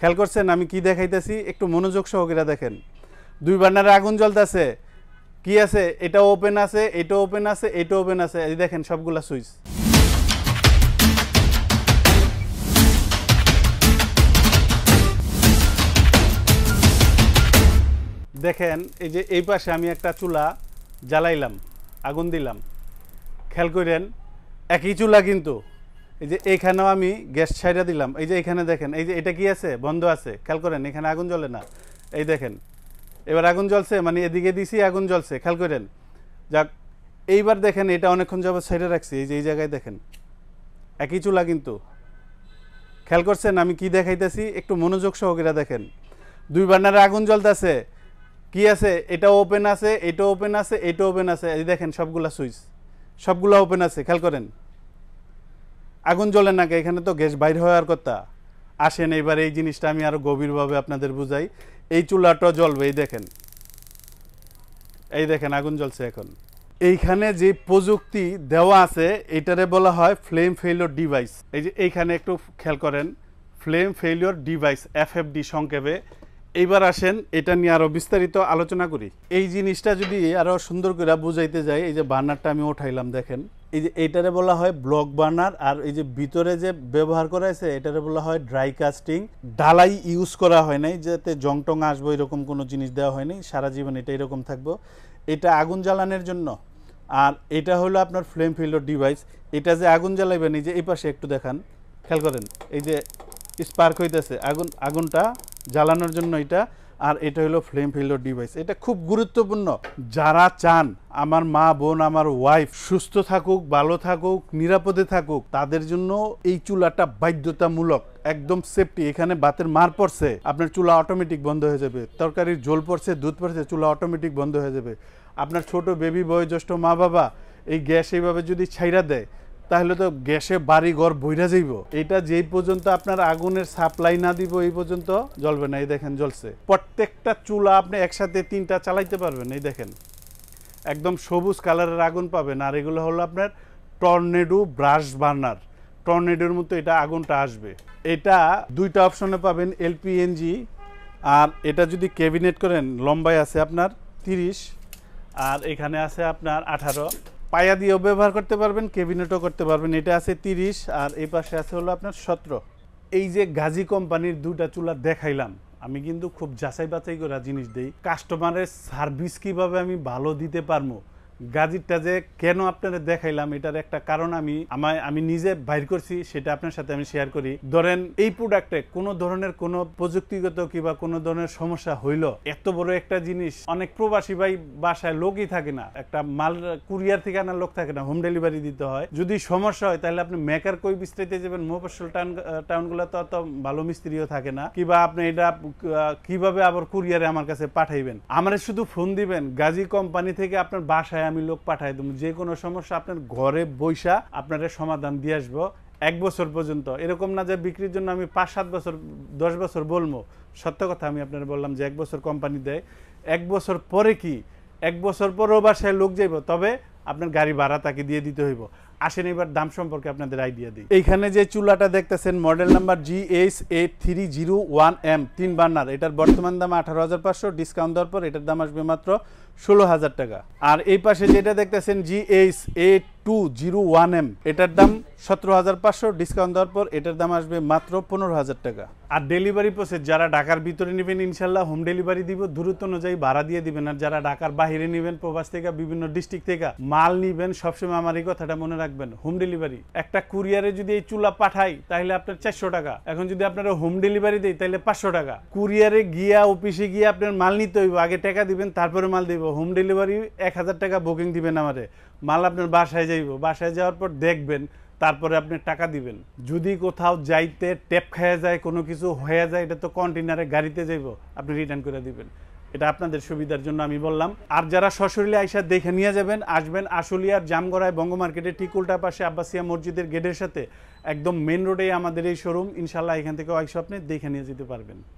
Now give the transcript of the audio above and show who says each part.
Speaker 1: খেয়াল করছেন আমি কি দেখাইতেছি? একটু মনোযোগ সহকারে দেখেন। দুই বার্নারে আগুন জ্বলতেছে। কি আছে? এটা ওপেন আছে, এটা ওপেন আছে, এটা ওপেন আছে। এই দেখেন সবগুলা সুইচ। দেখেন এই যে এই পাশে আমি একটা চুলা জ্বালাইলাম, আগুন দিলাম। খেয়াল করেন একই চুলা কিন্তু এই যে এইখানেও আমি গ্যাস ছাইড়া দিলাম। এই যে এখানে দেখেন এই যে এটা কি আছে? বন্ধ আছে। খেয়াল করেন এখানে আগুন জ্বলে না। এই দেখেন এবার আগুন জ্বলছে, মানে এদিকে দিছি আগুন জ্বলছে। খেয়াল করেন। যাক, এইবার দেখেন এটা অনেকক্ষণ যাবত ছাইড়া রাখছি। এই যে এই জায়গায় দেখেন একই চুলা কিন্তু। খেয়াল করছেন আমি কি দেখাইতেছি? একটু মনোযোগ সহকারে দেখেন। দুই বার্নারে আগুন জ্বলতেছে। কি আছে? এটা ওপেন আছে, এটা ওপেন আছে, এটা ওপেন আছে। এই দেখেন সবগুলা সুইচ, সবগুলা ওপেন আছে। খেয়াল করেন আগুন জ্বলে না, এখানে তো গ্যাস বাইর হওয়ার কথা। আসেন এবার এই জিনিসটা আমি আরো গভীরভাবে আপনাদের বুঝাই। এই চুলাটা জ্বলবে, এই দেখেন, এই দেখেন আগুন জ্বলছে। এখন এইখানে যে প্রযুক্তি দেওয়া আছে এটারে বলা হয় ফ্লেম ফেইলিওর ডিভাইস। এই যে এইখানে একটু খেয়াল করেন, ফ্লেম ফেইলিওর ডিভাইস, এফএফডি সংক্ষেপে। এইবার আসেন এটা নিয়ে আরো বিস্তারিত আলোচনা করি। এই জিনিসটা যদি আরো সুন্দর করে বুঝাইতে যাই, এই যে বার্নারটা আমি উঠাইলাম, দেখেন এই যে এইটারে বলা হয় ব্লক বার্নার। আর এই যে ভিতরে যে ব্যবহার করা হয়েছে এটারে বলা হয় ড্রাই কাস্টিং। ডালাই ইউজ করা হয় নাই, যাতে জং টং আসবো এরকম কোনো জিনিস দেওয়া হয়নি। সারা জীবন এটা এরকম থাকবো। এটা আগুন জ্বালানোর জন্য। আর এটা হলো আপনার ফ্লেম ফেইলিওর ডিভাইস। এটা যে আগুন জ্বালাইবেন, এই যে এই পাশে একটু দেখান, খেয়াল করেন এই যে স্পার্ক হইতেছে, আগুনটা জ্বালানোর জন্য এটা। আর এটা হলো ফ্লেম ফেইলিওর ডিভাইস। এটা খুব গুরুত্বপূর্ণ। যারা চান আমার মা বোন, আমার ওয়াইফ সুস্থ থাকুক, ভালো থাকুক, নিরাপদে থাকুক, তাদের জন্য এই চুলাটা বাধ্যতামূলক, একদম সেফটি। এখানে বাতের মার পড়ছে, আপনার চুলা অটোমেটিক বন্ধ হয়ে যাবে। তরকারির ঝোল পড়ছে, দুধ পড়ছে, চুলা অটোমেটিক বন্ধ হয়ে যাবে। আপনার ছোট বেবি বয়োজ্যেষ্ঠ মা বাবা এই গ্যাস এইভাবে যদি ছাইরা দেয়, তাহলে তো গ্যাসে বাড়ি ঘর বইরা যাইব। এটা যেই পর্যন্ত আপনার আগুনের সাপ্লাই না দিব এই পর্যন্ত জ্বলবে না। এই দেখেন জ্বলছে। প্রত্যেকটা চুলা আপনি একসাথে 3টা চালাইতে পারবেন। এই দেখেন একদম সবুজ কালারের আগুন পাবেন। আর এগুলো হলো আপনার টর্নেডো ব্রাশ বার্নার। টর্নেডোর মতো এটা আগুনটা আসবে। এটা 2টা অপশনে পাবেন, এলপিএনজি। আর এটা যদি ক্যাবিনেট করেন, লম্বায় আছে আপনার 30, আর এখানে আছে আপনার 18। পায়া দিয়েও ব্যবহার করতে পারবেন, ক্যাবিনেটও করতে পারবেন। এটা আছে 30 আর এই পাশে আছে হলো আপনার 17। এই যে গাজী কোম্পানির 2টা চুলা দেখাইলাম, আমি কিন্তু খুব যাচাই বাছাই করে জিনিস দেই। কাস্টমারের সার্ভিস কিভাবে আমি ভালো দিতে পারবো, গাজীরটা যে কেন আপনাদের দেখাইলাম এটার একটা কারণ আমি নিজে বাইর করছি, সেটা আপনার সাথে আমি শেয়ার করি। ধরেন এই প্রোডাক্টে কোনো ধরনের কোনো প্রযুক্তিগত কিংবা কোনো ধরনের সমস্যা হইল, এত বড় একটা জিনিস, অনেক প্রবাসী ভাই বাসায় লোকই থাকে না, একটা মাল কুরিয়ার থেকে আনার লোক থাকে না, হোম ডেলিভারি দিতে হয়। যদি সমস্যা হয় তাহলে আপনি মেকার কই বিস্তারিতে যাবেন, মফস্বল টাউনগুলো তো অত ভালো মিস্ত্রিও থাকে না, কিংবা আপনি এটা কিভাবে আবার কুরিয়ারে আমার কাছে পাঠাইবেন। আমার শুধু ফোন দিবেন, গাজী কোম্পানি থেকে আপনার বাসায় আমি লোক পাঠাই দেবো। যে কোনো সমস্যা আপনার ঘরে বইসা আপনার সমাধান দিয়ে আসবো 1 বছর পর্যন্ত। এরকম না যে বিক্রির জন্য আমি 5-7 বছর 10 বছর বলবো। সত্য কথা আমি আপনার বললাম যে 1 বছর কোম্পানি দেয়। 1 বছর পরে কি 1 বছর পরও বাসায় লোক যাইব, তবে আপনার গাড়ি ভাড়া তাকে দিয়ে দিতে হইব। আসেন এবার দাম সম্পর্কে আপনাদের আইডিয়া দিই। এইখানে যে চুলাটা দেখতেছেন মডেল নাম্বার GH8301M 3 বার্নার। এটার বর্তমান দাম 18,500, ডিসকাউন্ট দেওয়ার পর এটার দাম আসবে মাত্র 16,000 টাকা। আর এই পাশে যেটা দেখতেছেন GH8201M, এটার দাম 17,500, ডিসকাউন্ট দেওয়ার পর এটার দাম আসবে মাত্র 15,000 টাকা। আর ডেলিভারি প্রসেস যারা ঢাকার ভিতরে নেবেন ইনশাল্লাহ হোম ডেলিভারি দিব, দূরত্ব অনুযায়ী ভাড়া দিয়ে দিবেন। আর যারা ঢাকার বাইরে নেবেন, প্রবাস থেকে বিভিন্ন ডিস্ট্রিক্ট থেকে মাল নিবেন, সবসময় আমার এই কথাটা মনে রাখবেন, হোম ডেলিভারি। একটা কুরিয়ারে যদি এই চুলা পাঠাই তাহলে আপনার 400 টাকা। এখন যদি আপনারা হোম ডেলিভারি দেয় তাহলে 500 টাকা। কুরিয়ারে গিয়া অফিসে গিয়ে আপনার মাল নিতে হইব, আগে টাকা দিবেন তারপরে মাল দিব। হোম ডেলিভারি 1000 টাকা বুকিং দিবেন আমারে, মাল আপনার বাসায় যাইব। বাসায় যাওয়ার পর দেখবেন, তারপরে আপনি টাকা দিবেন। যদি কোথাও যাইতে টেপ খাওয়া যায়, কোনো কিছু হয়ে যায়, এটা তো কন্টেনারে গাড়িতে যাইব, আপনি রিটার্ন করে দিবেন। এটা আপনাদের সুবিধার জন্য আমি বললাম। আর যারা সশরীরে আইসা দেখে নিয়ে যাবেন, আসবেন আশুলিয়ার জামগড়ায় বঙ্গ মার্কেটের ঠিক উল্টা পাশে আব্বাসিয়া মসজিদের গেটের সাথে একদম মেন রোডে আমাদের এই শোরুম। ইনশাল্লাহ এখান থেকে আইসা আপনি দেখে নিয়ে যেতে পারবেন।